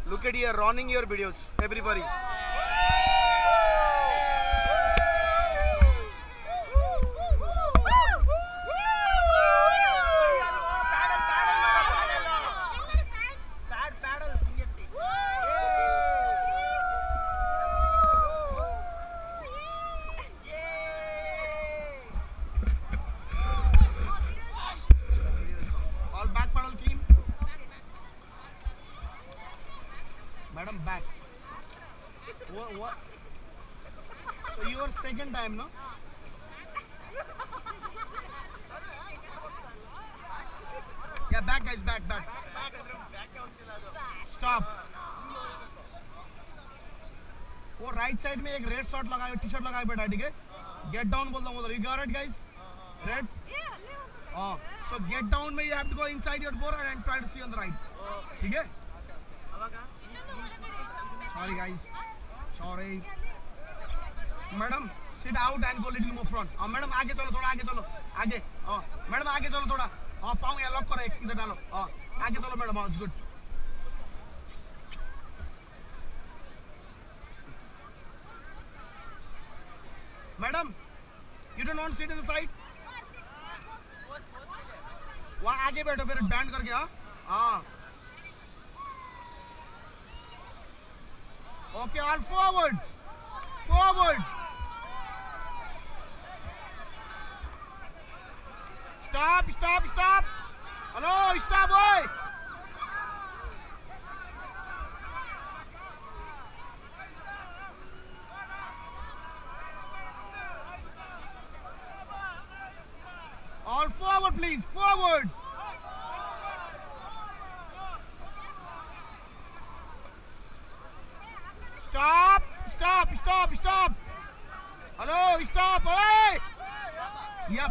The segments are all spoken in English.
Look at here, running your videos, everybody. All back paddle team. Madam, back. What? So your second time, no? Yeah, back guys, back. Stop. वो right side में एक red shot लगाए, T shirt लगाए बैठा, ठीक है? Get down बोलता हूँ उधर. You got it, guys? Red? Oh, so get down में you have to go inside your board and try to see on the right. ठीक है? Sorry guys. Sorry. Madam, sit out and go little more front. Madam आगे चलो, थोड़ा आगे चलो, आगे. Madam आगे चलो थोड़ा. पाँव यहाँ लॉक करो, एक इधर डालो. आगे चलो madam. It's good. Madam, you don't want to sit in the side? वहाँ आगे बैठो फिर बैंड करके. हाँ. Okay, all forward. Stop. Hello, stop, boy. All forward, please. Forward. Stop. Hello, stop. Hey. Yep.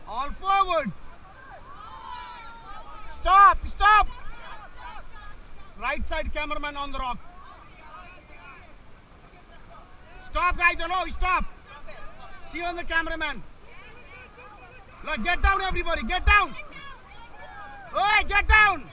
All forward. Stop. Right side cameraman on the rock. Stop, guys. Hello, stop. See you on the cameraman. Look, get down, everybody. Get down. Hey, get down.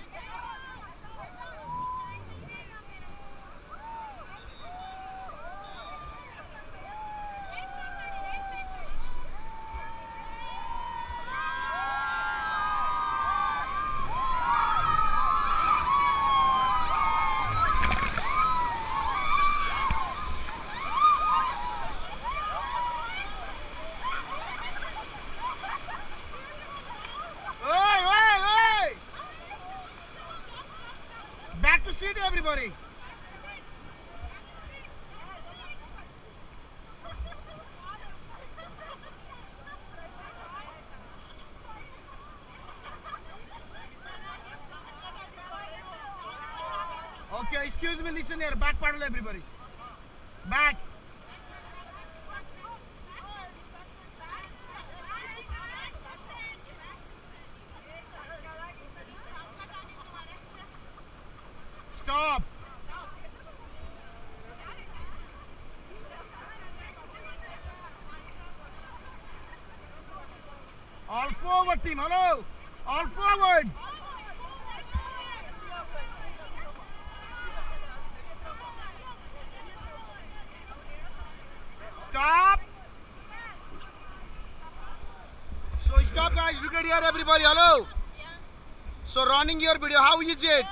Back to seat, everybody. Okay, excuse me, listen here. Back paddle, everybody. Back. Stop. All forward, team. Hello. All forward. Stop. So stop, guys. Look at here, everybody. Hello. So running your video. How is it?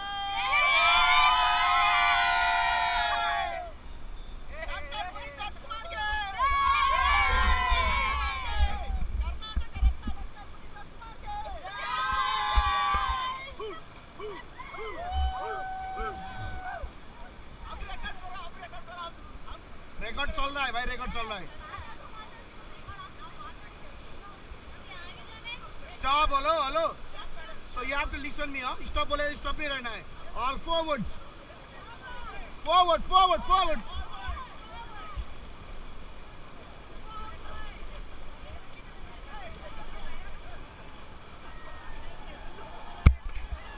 Record चल रहा है भाई, record चल रहा है. Stop. Hello. So you have to listen me. Stop बोले, stop ही रहना है. All forward.